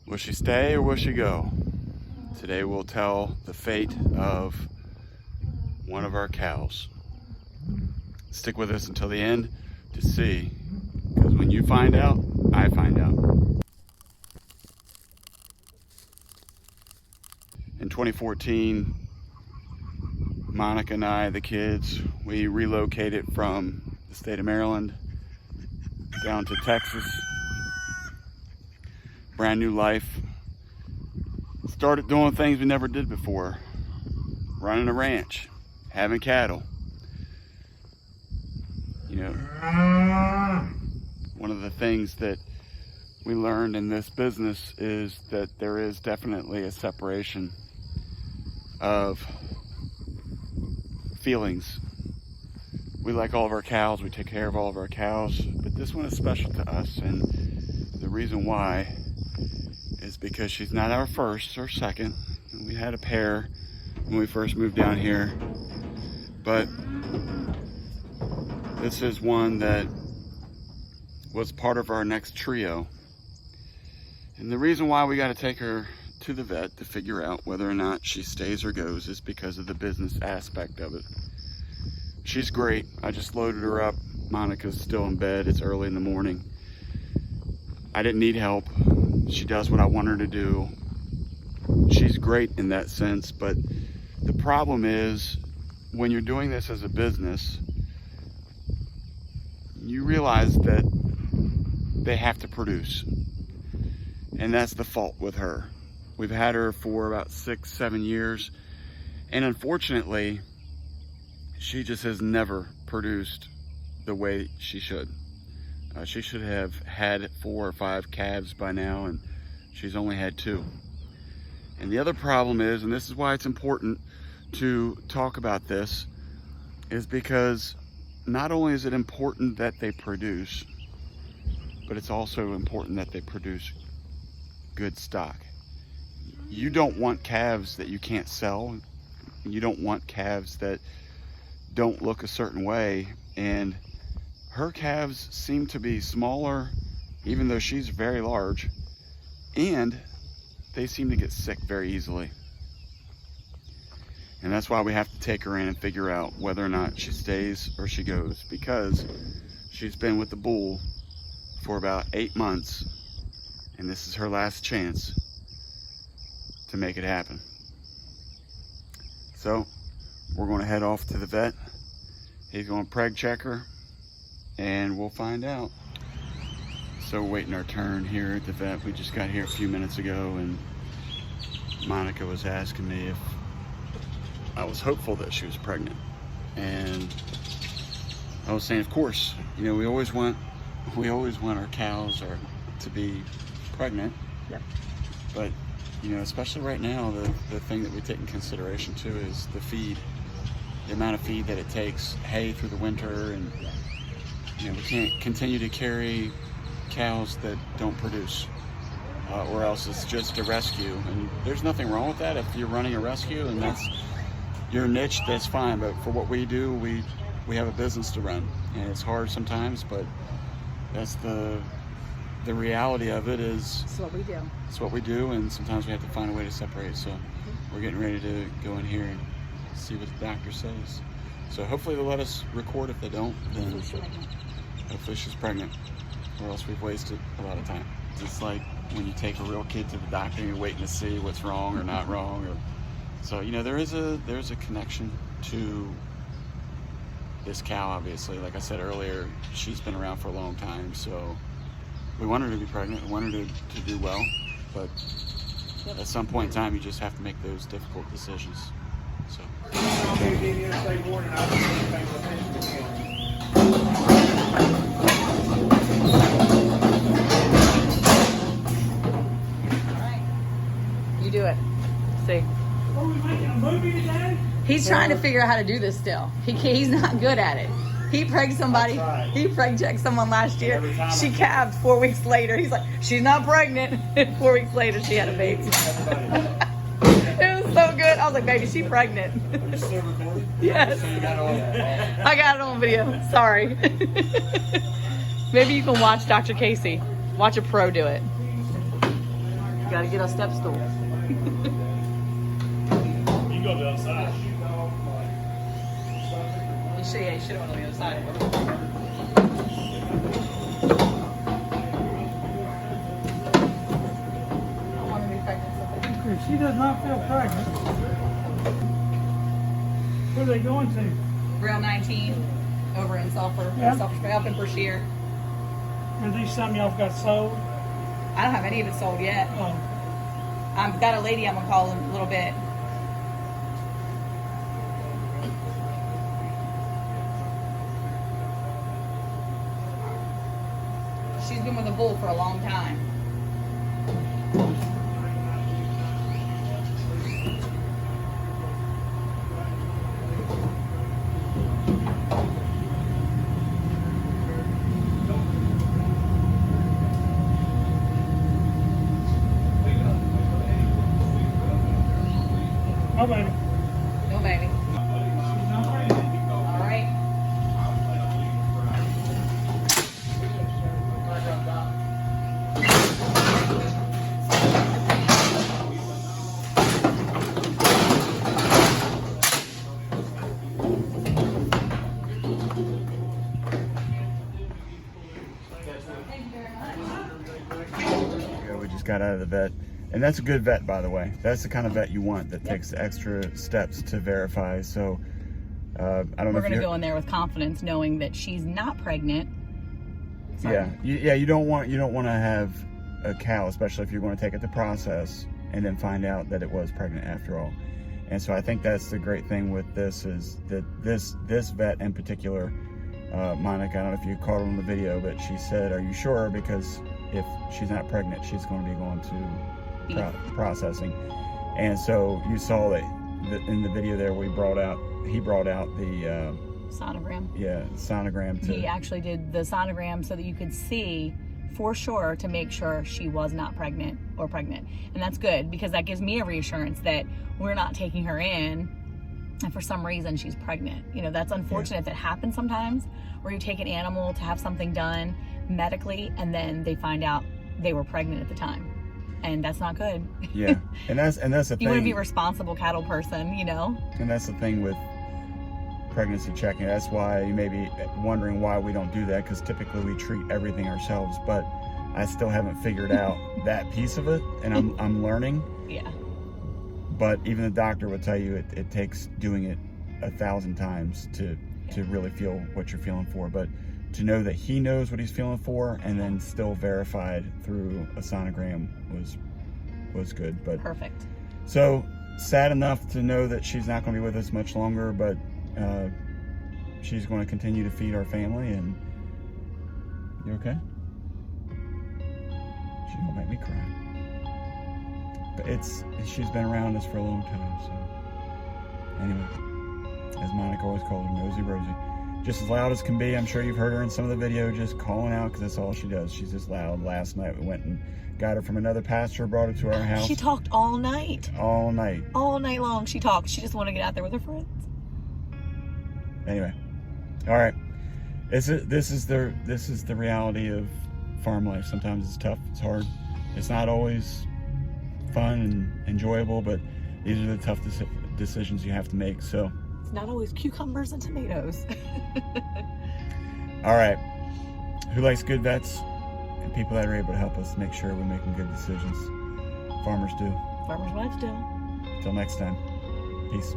Will she stay or will she go? Today will tell the fate of one of our cows. Stick with us until the end to see, because when you find out, I find out. In 2014, Monica and I, the kids, we relocated from the state of Maryland down to Texas. Brand new life. Started doing things we never did before. Running a ranch, having cattle. You know, one of the things that we learned in this business is that there is definitely a separation of feelings. We like all of our cows, we take care of all of our cows, but this one is special to us, and the reason why is because she's not our first or second. We had a pair when we first moved down here, but this is one that was part of our next trio. And the reason why we got to take her to the vet to figure out whether or not she stays or goes is because of the business aspect of it. She's great. I just loaded her up. Monica's still in bed. It's early in the morning. I didn't need help. She does what I want her to do. She's great in that sense, but the problem is when you're doing this as a business, you realize that they have to produce. And that's the fault with her. We've had her for about 6-7 years, and unfortunately, she just has never produced the way she should. She should have had 4 or 5 calves by now, and she's only had 2. And the other problem is, and this is why it's important to talk about this, is because not only is it important that they produce, but it's also important that they produce good stock. You don't want calves that you can't sell. You don't want calves that don't look a certain way, and her calves seem to be smaller, even though she's very large, and they seem to get sick very easily. And that's why we have to take her in and figure out whether or not she stays or she goes, because she's been with the bull for about 8 months, and this is her last chance to make it happen. So we're going to head off to the vet. He's going to preg check her, and we'll find out. So we're waiting our turn here at the vet. We just got here a few minutes ago, and Monica was asking me if I was hopeful that she was pregnant. And I was saying, of course, you know, we always want our cows to be pregnant. Yep. But, you know, especially right now, the thing that we take in consideration too is the feed. The amount of feed that it takes, hay through the winter, and you know, we can't continue to carry cows that don't produce, or else it's just a rescue. And there's nothing wrong with that. If you're running a rescue and that's your niche, that's fine. But for what we do, we have a business to run, and it's hard sometimes, but that's the reality of it. Is It's what we do. It's what we do, and sometimes we have to find a way to separate. So we're getting ready to go in here and see what the doctor says. So hopefully they'll let us record. If they don't, then hopefully she's pregnant, or else we've wasted a lot of time. It's like when you take a real kid to the doctor and you're waiting to see what's wrong or not wrong. So, you know, there's a connection to this cow, obviously. Like I said earlier, she's been around for a long time, so we want her to be pregnant, we want her to do well, but at some point in time, you just have to make those difficult decisions. So. You do it. See. Are we making a movie today? He's trying to figure out how to do this still. He's not good at it. He pregged somebody. He preg checked someone last year. She calved 4 weeks later. He's like, she's not pregnant. 4 weeks later, she had a baby. It was so good. I was like, baby, she's pregnant. Are you still recording? Yes. I got it on video. Sorry. Maybe you can watch Dr. Casey. Watch a pro do it. Gotta get a step stool. You can go to the other side. You should have went on the other side. I want to be pregnant so bad. If she does not feel pregnant, where are they going to? Rail 19 over in Sulphur, Yeah. up in Brashear. Are these some y'all got sold? I don't have any of it sold yet. Oh, I've got a lady I'm gonna call in a little bit. She's been with a bull for a long time. oh baby. No baby. She's not pregnant. All right. Yeah, we just got out of the vet. And that's a good vet, by the way. That's the kind of vet you want that takes the extra steps to verify. So, I don't know We're if gonna you're... go in there with confidence, knowing that she's not pregnant. So- Yeah, you don't want to have a cow, especially if you're going to take it to process and then find out that it was pregnant after all. And so I think that's the great thing with this is that this vet in particular, Monica, I don't know if you caught it on the video, but she said, "Are you sure?" Because if she's not pregnant, she's going to be going to processing. And so you saw that in the video there, he brought out the Sonogram. sonogram. He actually did the sonogram so that you could see for sure to make sure she was not pregnant. And that's good because that gives me a reassurance that we're not taking her in and for some reason she's pregnant. You know, that's unfortunate that happens sometimes where you take an animal to have something done medically and then they find out they were pregnant at the time. And that's not good. Yeah, and that's the thing. You want to be a responsible cattle person, you know? And that's the thing with pregnancy checking. That's why you may be wondering why we don't do that, because typically we treat everything ourselves, but I still haven't figured out that piece of it, and I'm learning. Yeah. But even the doctor would tell you it takes doing it 1,000 times to really feel what you're feeling for. But to know that he knows what he's feeling for and then still verified through a sonogram was good. But Perfect. so sad enough to know that she's not going to be with us much longer, but she's going to continue to feed our family. And you okay? She don't make me cry. But she's been around us for a long time. So anyway, as Monica always called her, Nosy Rosie. Just as loud as can be. I'm sure you've heard her in some of the video just calling out because that's all she does. She's just loud. Last night we went and got her from another pasture, brought her to our house. She talked all night. All night. All night long she talked. She just wanted to get out there with her friends. Anyway, all right. This is the reality of farm life. Sometimes it's tough. It's hard. It's not always fun and enjoyable, but these are the tough decisions you have to make. So it's not always cucumbers and tomatoes. all right. Who likes good vets and people that are able to help us make sure we're making good decisions? Farmers do. Farmers' wives do. Until next time. Peace.